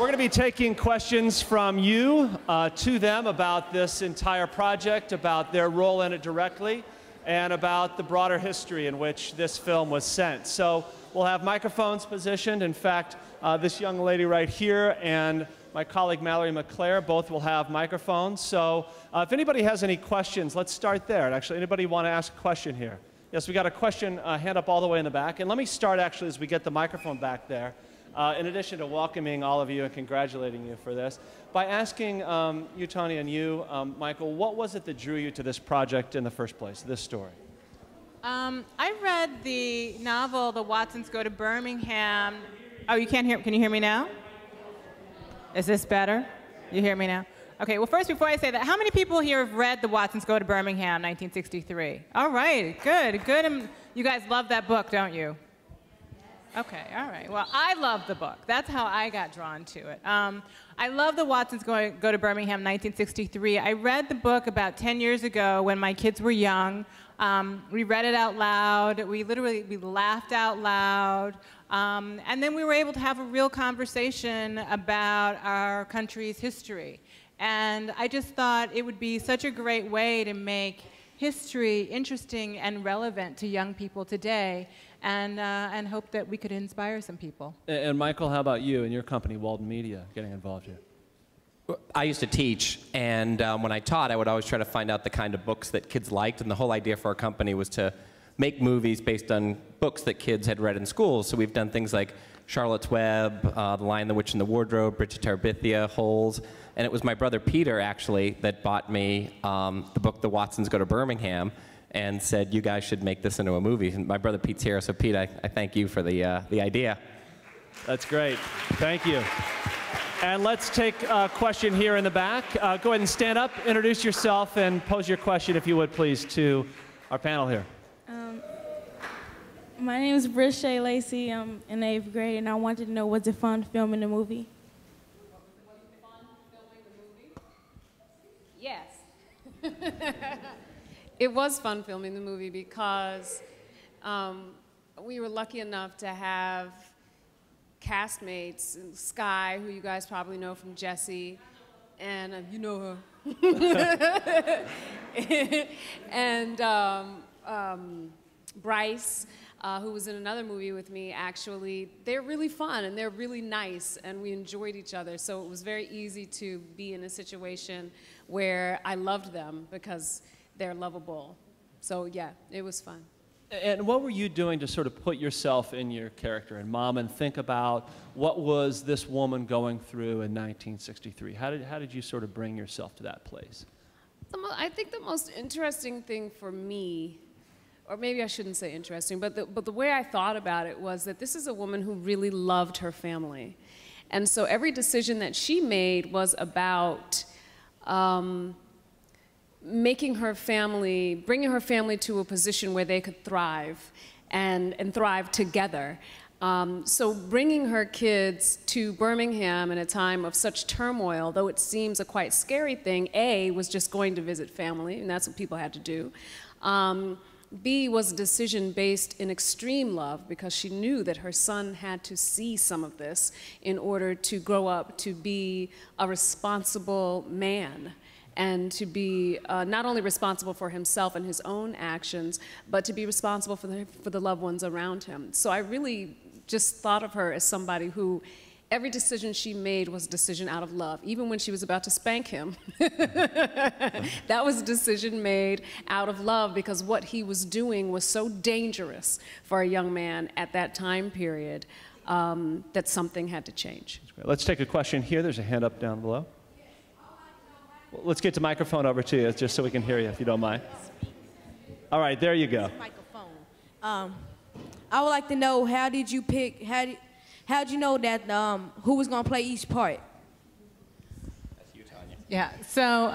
We're going to be taking questions from you to them about this entire project, about their role in it directly, and about the broader history in which this film was sent. So we'll have microphones positioned. In fact, this young lady right here and my colleague Mallory McClare both will have microphones. So if anybody has any questions, let's start there. Actually, anybody want to ask a question here? Yes, we got a question, hand up all the way in the back. And let me start actually as we get the microphone back there, in addition to welcoming all of you and congratulating you for this, by asking you, Tonya, and you, Michael, what was it that drew you to this project in the first place, this story? I read the novel, The Watsons Go to Birmingham. Oh, you can't hear, can you hear me now? Is this better? You hear me now? Okay, well first before I say that, how many people here have read The Watsons Go to Birmingham, 1963? All right, good, good. You guys love that book, don't you? Okay, all right. Well, I love the book. That's how I got drawn to it. I love The Watsons Go to Birmingham, 1963. I read the book about 10 years ago when my kids were young. We read it out loud. We laughed out loud. And then we were able to have a real conversation about our country's history. And I just thought it would be such a great way to make history interesting and relevant to young people today, and hope that we could inspire some people. And Michael, how about you and your company, Walden Media, getting involved here? I used to teach, and when I taught, I would always try to find out the kind of books that kids liked, and the whole idea for our company was to make movies based on books that kids had read in school. So we've done things like Charlotte's Web, The Lion, the Witch, and the Wardrobe, Bridget Tarbithia, Holes, and it was my brother Peter, actually, that bought me the book The Watsons Go to Birmingham and said, you guys should make this into a movie. And my brother Pete's here, so Pete, I thank you for the idea. That's great. Thank you. And let's take a question here in the back. Go ahead and stand up, introduce yourself, and pose your question, if you would, please, to our panel here. My name is Brish Lacey. I'm in 8th grade, and I wanted to know, was it fun filming the movie? Was it fun filming the movie? Yes. It was fun filming the movie because we were lucky enough to have castmates, Sky, who you guys probably know from Jessie, and you know her, and Bryce, who was in another movie with me, actually. They're really fun and they're really nice, and we enjoyed each other, so it was very easy to be in a situation where I loved them because they're lovable. So yeah, it was fun. And what were you doing to sort of put yourself in your character and Mom and think about what was this woman going through in 1963? How did you sort of bring yourself to that place? I think the most interesting thing for me, or maybe I shouldn't say interesting, but the way I thought about it was that this is a woman who really loved her family. And so every decision that she made was about making her family, bringing her family to a position where they could thrive and thrive together. So bringing her kids to Birmingham in a time of such turmoil, though it seems a quite scary thing, A, was just going to visit family, and that's what people had to do. B, was a decision based in extreme love because she knew that her son had to see some of this in order to grow up to be a responsible man and to be not only responsible for himself and his own actions, but to be responsible for the loved ones around him. So I really just thought of her as somebody who every decision she made was a decision out of love, even when she was about to spank him. That was a decision made out of love because what he was doing was so dangerous for a young man at that time period that something had to change. Let's take a question here. There's a hand up down below. Well, let's get the microphone over to you just so we can hear you, if you don't mind. All right, there you go. Microphone. I would like to know, how did you pick, how'd you know that who was going to play each part? That's you, Tonya. Yeah, so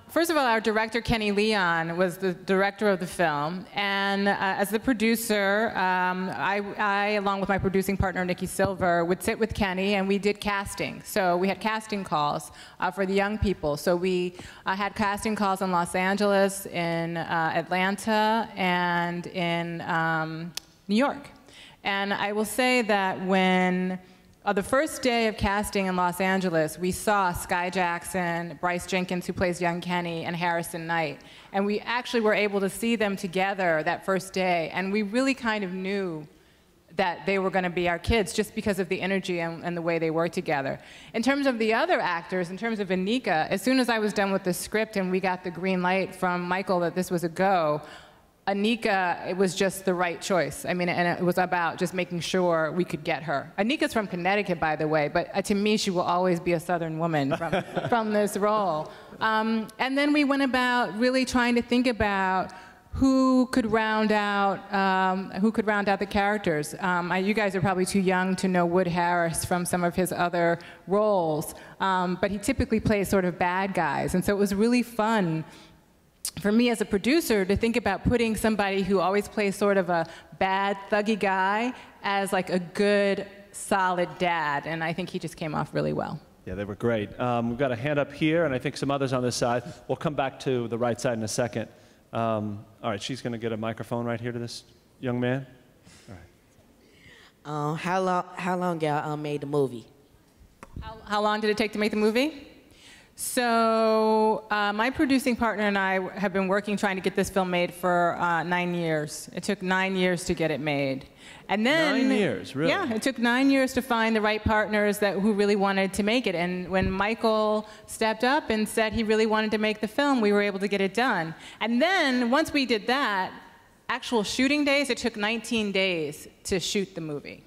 first of all, our director, Kenny Leon, was the director of the film. And as the producer, I, along with my producing partner, Nikki Silver, would sit with Kenny and we did casting. So we had casting calls for the young people. So we had casting calls in Los Angeles, in Atlanta, and in New York. And I will say that when the first day of casting in Los Angeles, we saw Sky Jackson, Bryce Jenkins, who plays young Kenny, and Harrison Knight. And we actually were able to see them together that first day. And we really kind of knew that they were going to be our kids just because of the energy and the way they were together. In terms of the other actors, in terms of Anika, as soon as I was done with the script and we got the green light from Micheal that this was a go, Anika, it was just the right choice. I mean, and it was about just making sure we could get her. Anika's from Connecticut, by the way, but to me, she will always be a Southern woman from this role. And then we went about really trying to think about who could round out the characters. You guys are probably too young to know Wood Harris from some of his other roles, but he typically plays sort of bad guys, and so it was really fun for me as a producer to think about putting somebody who always plays sort of a bad, thuggy guy as like a good, solid dad, and I think he just came off really well. Yeah, they were great. We've got a hand up here, and I think some others on this side. We'll come back to the right side in a second. All right, she's going to get a microphone right here to this young man. All right. How long y'all made the movie? How long did it take to make the movie? So my producing partner and I have been working trying to get this film made for 9 years. It took 9 years to get it made. And then, 9 years, really? Yeah, it took 9 years to find the right partners who really wanted to make it. And when Micheal stepped up and said he really wanted to make the film, we were able to get it done. And then once we did that, actual shooting days, it took 19 days to shoot the movie.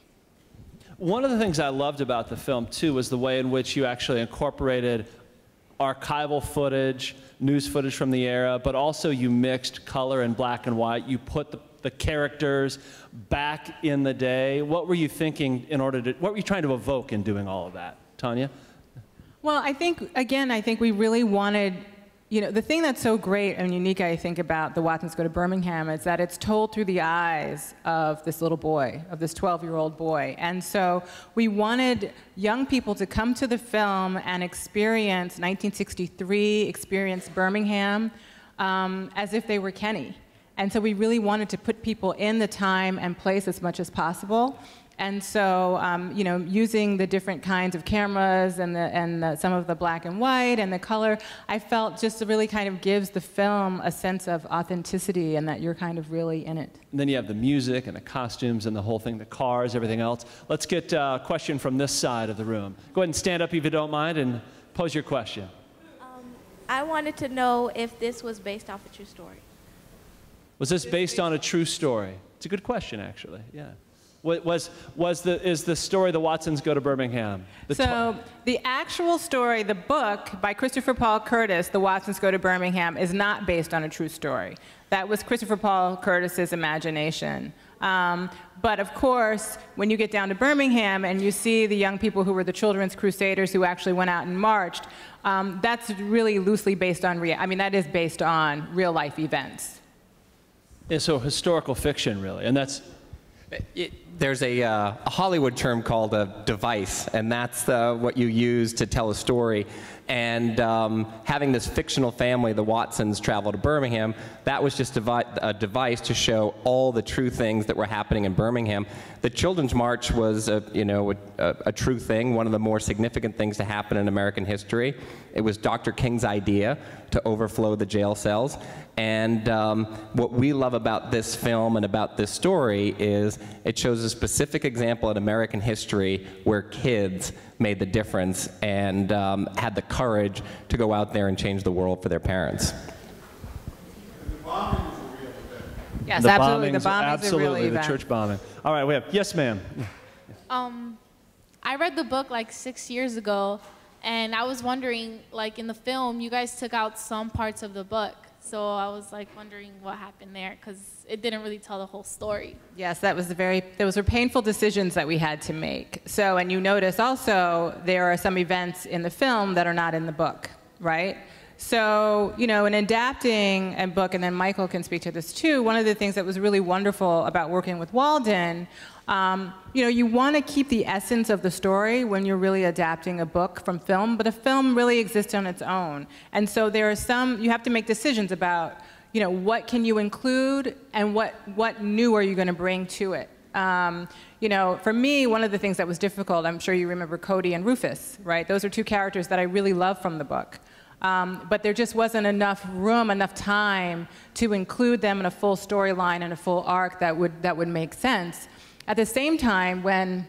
One of the things I loved about the film, too, was the way in which you actually incorporated archival footage, news footage from the era, but also you mixed color and black and white. You put the characters back in the day. What were you thinking what were you trying to evoke in doing all of that? Tonya? Well, I think we really wanted, the thing that's so great and unique, I think, about The Watsons Go to Birmingham is that it's told through the eyes of this little boy, of this 12-year-old boy. And so we wanted young people to come to the film and experience 1963, experience Birmingham as if they were Kenny. And so we really wanted to put people in the time and place as much as possible. And so, using the different kinds of cameras and some of the black and white and the color, I felt just really kind of gives the film a sense of authenticity and that you're kind of really in it. And then you have the music and the costumes and the whole thing, the cars, everything else. Let's get a question from this side of the room. Go ahead and stand up if you don't mind and pose your question. I wanted to know if this was based off a true story. Was this based on a true story? It's a good question, actually, yeah. Is the story The Watsons Go to Birmingham? So the actual story, the book by Christopher Paul Curtis, The Watsons Go to Birmingham, is not based on a true story. That was Christopher Paul Curtis's imagination. But of course, when you get down to Birmingham and you see the young people who were the Children's Crusaders who actually went out and marched, that's really loosely based on that is based on real life events. Yeah, so historical fiction, really, and that's. There's a Hollywood term called a device, and that's what you use to tell a story. And having this fictional family, the Watsons, travel to Birmingham, that was just a device to show all the true things that were happening in Birmingham. The Children's March was a true thing, one of the more significant things to happen in American history. It was Dr. King's idea to overflow the jail cells. And what we love about this film and about this story is it shows a specific example in American history where kids made the difference and had the courage to go out there and change the world for their parents. Yes, absolutely. The bombings absolutely, are really the church bombing. All right, we have, yes, ma'am. I read the book like 6 years ago, and I was wondering, like in the film, you guys took out some parts of the book. So I was like wondering what happened there because it didn't really tell the whole story. Yes, those were painful decisions that we had to make. So, and you notice also there are some events in the film that are not in the book, right? So, in adapting a book, and then Micheal can speak to this too, one of the things that was really wonderful about working with Walden, you want to keep the essence of the story when you're really adapting a book from film, but a film really exists on its own. And so there are you have to make decisions about, what can you include and what new are you going to bring to it. You know, for me, one of the things that was difficult, I'm sure you remember Cody and Rufus, right? Those are two characters that I really love from the book. But there just wasn't enough room, enough time to include them in a full storyline and a full arc that would make sense. At the same time, when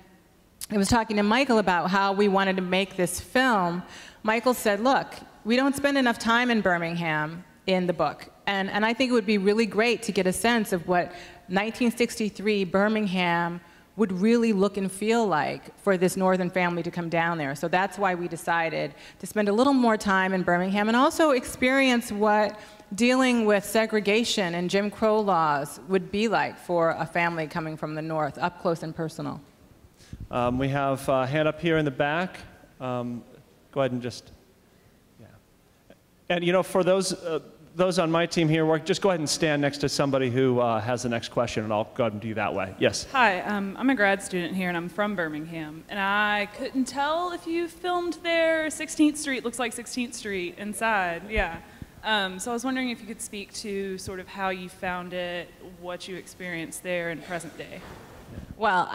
I was talking to Micheal about how we wanted to make this film, Micheal said, look, we don't spend enough time in Birmingham in the book. And I think it would be really great to get a sense of what 1963 Birmingham would really look and feel like for this northern family to come down there. So that's why we decided to spend a little more time in Birmingham and also experience what dealing with segregation and Jim Crow laws would be like for a family coming from the north, up close and personal. We have a hand up here in the back. Go ahead and just, yeah. And you know, for those on my team here, just go ahead and stand next to somebody who has the next question, and I'll go ahead and do you that way. Yes? Hi, I'm a grad student here, and I'm from Birmingham. And I couldn't tell if you filmed there. 16th Street looks like 16th Street inside, yeah. So I was wondering if you could speak to sort of how you found it, what you experienced there in present day. Well,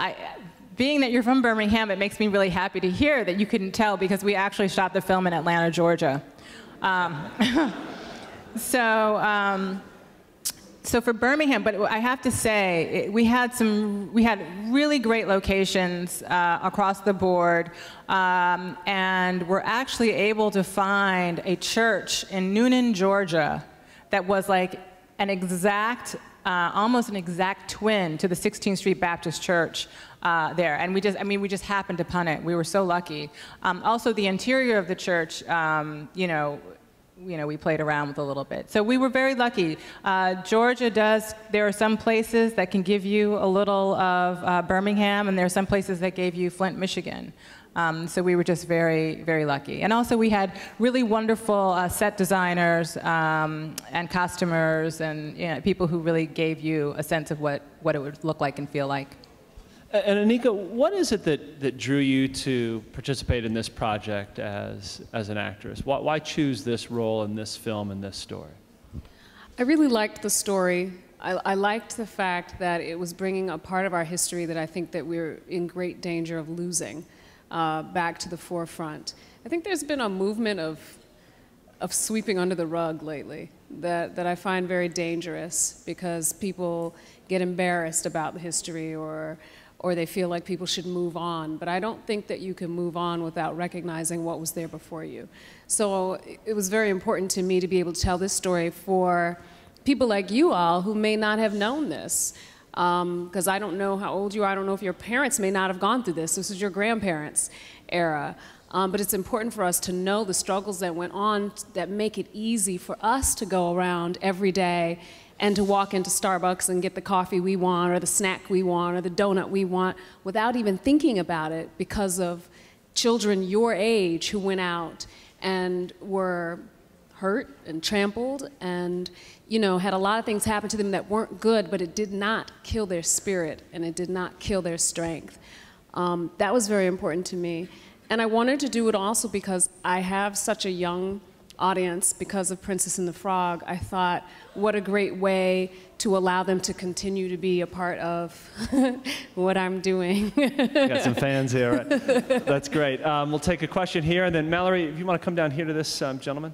being that you're from Birmingham, it makes me really happy to hear that you couldn't tell, because we actually shot the film in Atlanta, Georgia. So for Birmingham, but I have to say, we had really great locations across the board, and we're actually able to find a church in Noonan, Georgia, that was like an exact, almost an exact twin to the 16th Street Baptist Church there. And we just happened upon it. We were so lucky. Also, the interior of the church, we played around with a little bit. So we were very lucky. Georgia there are some places that can give you a little of Birmingham, and there are some places that gave you Flint, Michigan. So we were just very, very lucky. And also we had really wonderful set designers and costumers and people who really gave you a sense of what it would look like and feel like. And Anika, what is it that drew you to participate in this project as an actress? Why choose this role in this film and this story? I really liked the story. I liked the fact that it was bringing a part of our history that I think that we're in great danger of losing back to the forefront. I think there's been a movement of sweeping under the rug lately that I find very dangerous, because people get embarrassed about the history or they feel like people should move on. But I don't think that you can move on without recognizing what was there before you. So it was very important to me to be able to tell this story for people like you all who may not have known this. Because I don't know how old you are. I don't know if your parents may not have gone through this. This is your grandparents' era. But it's important for us to know the struggles that went on that make it easy for us to go around every day and to walk into Starbucks and get the coffee we want or the snack we want or the donut we want without even thinking about it, because of children your age who went out and were hurt and trampled and had a lot of things happen to them that weren't good, but it did not kill their spirit and it did not kill their strength. That was very important to me. And I wanted to do it also because I have such a young audience because of Princess and the Frog. I thought, what a great way to allow them to continue to be a part of what I'm doing. Got some fans here. Right? That's great. We'll take a question here, and then Mallory, if you want to come down here to this gentleman.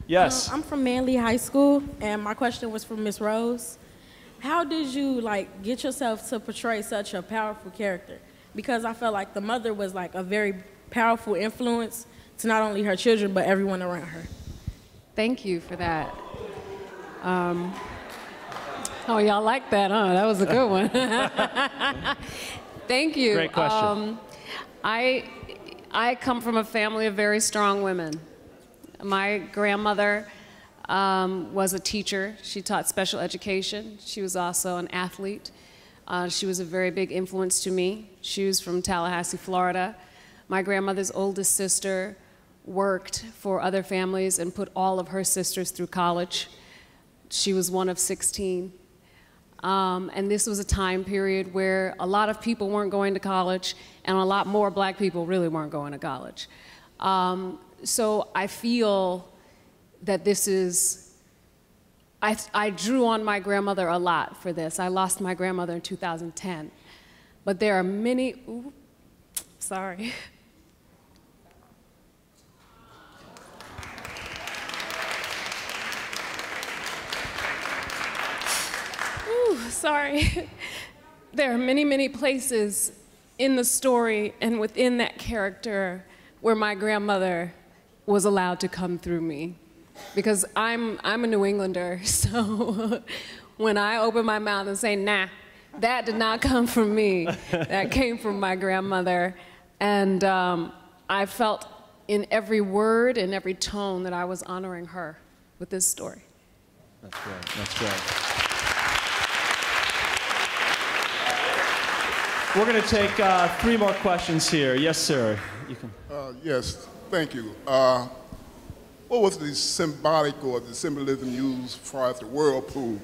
Yes. I'm from Manley High School, and my question was for Miss Rose. How did you get yourself to portray such a powerful character? Because I felt like the mother was a very powerful influence to not only her children, but everyone around her. Thank you for that. Oh, y'all like that, huh? That was a good one. Thank you. Great question. I come from a family of very strong women. My grandmother was a teacher. She taught special education. She was also an athlete. She was a very big influence to me. She was from Tallahassee, Florida. My grandmother's oldest sister worked for other families and put all of her sisters through college. She was one of 16. And this was a time period where a lot of people weren't going to college, and a lot more black people really weren't going to college. So I feel that this is, I drew on my grandmother a lot for this. I lost my grandmother in 2010. But there are many, ooh, sorry. Ooh, sorry. There are many, many places in the story and within that character where my grandmother was allowed to come through me. Because I'm a New Englander, so when I open my mouth and say, nah, that did not come from me. That came from my grandmother. And I felt in every word and every tone that I was honoring her with this story. That's great. That's great. We're going to take 3 more questions here. Yes, sir. You can. Yes, thank you. What was the symbolic or the symbolism used as far as the whirlpool?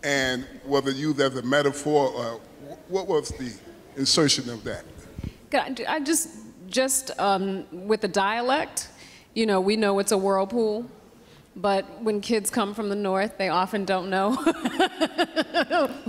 And whether used as a metaphor, or what was the insertion of that? I just with the dialect, you know, we know it's a whirlpool, but when kids come from the north, they often don't know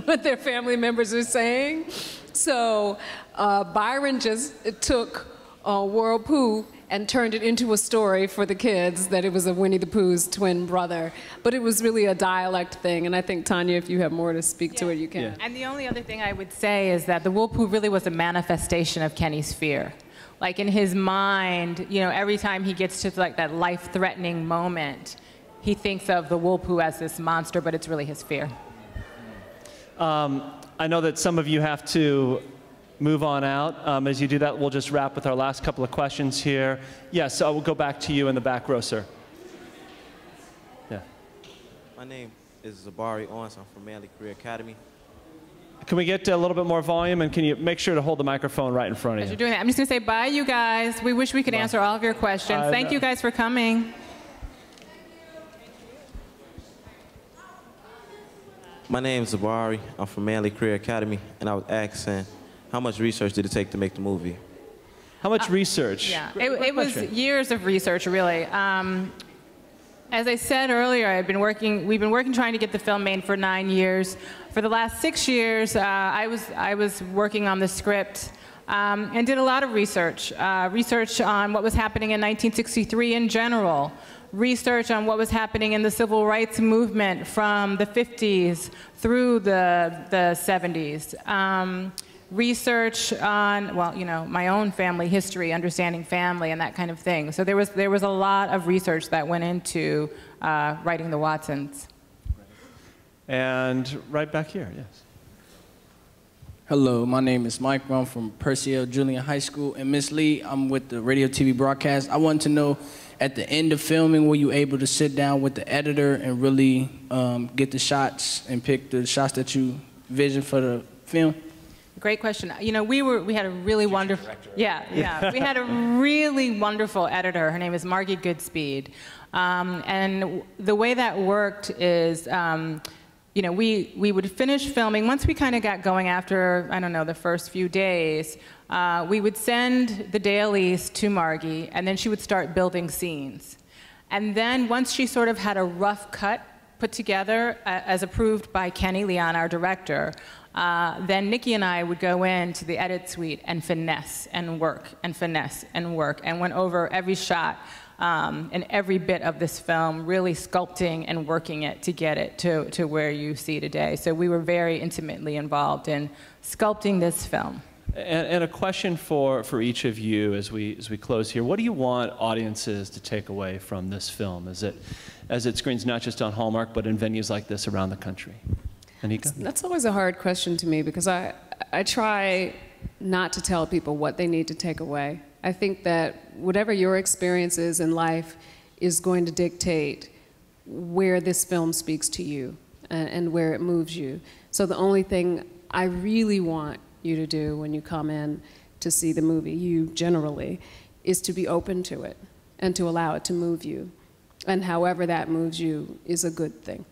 what their family members are saying. So Byron just took whirlpool and turned it into a story for the kids that it was a Winnie the Pooh's twin brother. But it was really a dialect thing, and I think, Tonya, if you have more to speak to it, you can. Yeah. And the only other thing I would say is that the whirlpool really was a manifestation of Kenny's fear. Like in his mind, you know, every time he gets to like that life-threatening moment, he thinks of the whirlpool as this monster, but it's really his fear. I know that some of you have to move on out. As you do that, we'll just wrap with our last couple of questions here. Yes, I will go back to you in the back row, sir. Yeah. My name is Zabari Owens. I'm from Manley Career Academy. Can we get a little bit more volume, and can you make sure to hold the microphone right in front of you? As you're doing that, I'm just going to say bye, you guys. We wish we could answer all of your questions. Thank you guys for coming. My name is Zabari. I'm from Manley Career Academy, and I was asking, how much research did it take to make the movie? How much research? Yeah, it was years of research, really. As I said earlier, we've been working trying to get the film made for 9 years. For the last 6 years, I was working on the script and did a lot of research. Research on what was happening in 1963 in general. Research on what was happening in the civil rights movement from the 50s through the 70s. Research on, well, you know, my own family history, understanding family and that kind of thing. So there was a lot of research that went into writing the Watsons. And right back here, yes. Hello, my name is Mike. I'm from Percy L. Julian High School. And Ms. Lee, I'm with the radio TV broadcast. I wanted to know, at the end of filming, were you able to sit down with the editor and really get the shots and pick the shots that you visioned for the film? Great question. You know, we had a really wonderful, we had a really wonderful editor. Her name is Margie Goodspeed. And the way that worked is, you know, we would finish filming. Once we kind of got going after, I don't know, the first few days, we would send the dailies to Margie, and then she would start building scenes. And then once she sort of had a rough cut put together, as approved by Kenny Leon, our director, then Nikki and I would go into the edit suite and finesse and work and finesse and work and went over every shot and every bit of this film, really sculpting and working it to get it to where you see today. So we were very intimately involved in sculpting this film. And a question for each of you as we close here. What do you want audiences to take away from this film as it screens not just on Hallmark, but in venues like this around the country? Anika? That's always a hard question to me because I try not to tell people what they need to take away. I think that whatever your experience is in life is going to dictate where this film speaks to you and where it moves you. So the only thing I really want you to do when you come in to see the movie, you generally, is to be open to it and to allow it to move you. And however that moves you is a good thing.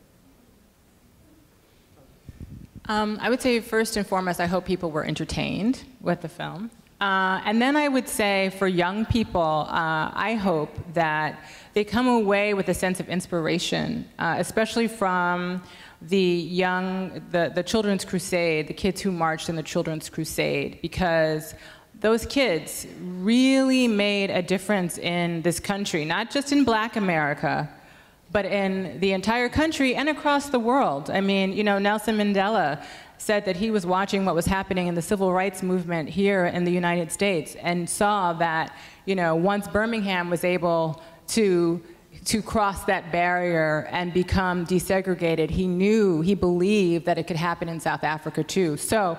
I would say first and foremost, I hope people were entertained with the film. And then I would say for young people, I hope that they come away with a sense of inspiration, especially from the Children's Crusade, the kids who marched in the Children's Crusade, because those kids really made a difference in this country, not just in Black America, but in the entire country and across the world. I mean, you know, Nelson Mandela said that he was watching what was happening in the civil rights movement here in the United States and saw that, you know, once Birmingham was able to cross that barrier and become desegregated, he believed that it could happen in South Africa too. So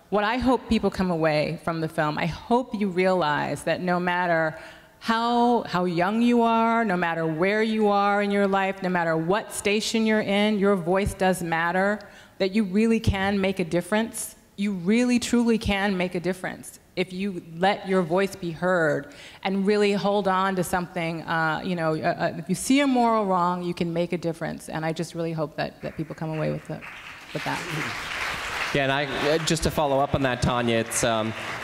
what I hope people come away from the film, I hope you realize that no matter how young you are, no matter where you are in your life, no matter what station you're in, your voice does matter, that you really can make a difference. You really, truly can make a difference if you let your voice be heard and really hold on to something. If you see a moral wrong, you can make a difference. And I just really hope that people come away with that. Yeah, and just to follow up on that, Tonya, it's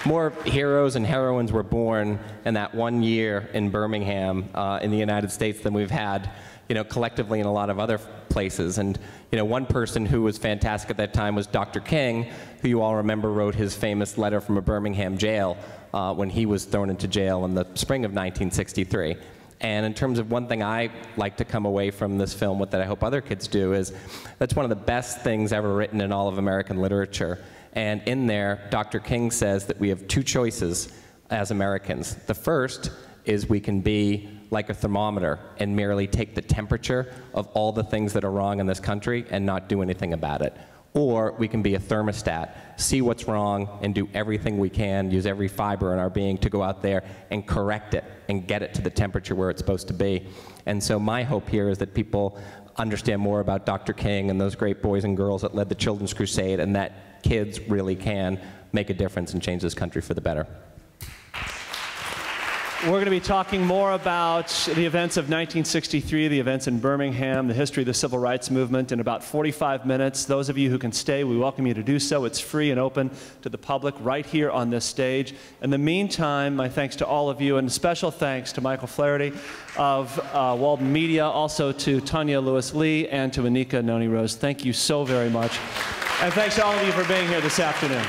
more heroes and heroines were born in that 1 year in Birmingham in the United States than we've had, you know, collectively in a lot of other places. And, you know, one person who was fantastic at that time was Dr. King, who you all remember wrote his famous letter from a Birmingham jail when he was thrown into jail in the spring of 1963. And in terms of one thing I like to come away from this film with that I hope other kids do is that's one of the best things ever written in all of American literature. And in there, Dr. King says that we have two choices as Americans. The first is we can be like a thermometer and merely take the temperature of all the things that are wrong in this country and not do anything about it. Or we can be a thermostat, see what's wrong and do everything we can, use every fiber in our being to go out there and correct it and get it to the temperature where it's supposed to be. And so my hope here is that people understand more about Dr. King and those great boys and girls that led the Children's Crusade, and that kids really can make a difference and change this country for the better. We're going to be talking more about the events of 1963, the events in Birmingham, the history of the civil rights movement in about 45 minutes. Those of you who can stay, we welcome you to do so. It's free and open to the public right here on this stage. In the meantime, my thanks to all of you, and special thanks to Micheal Flaherty of Walden Media, also to Tonya Lewis Lee and to Anika Noni Rose. Thank you so very much. And thanks to all of you for being here this afternoon.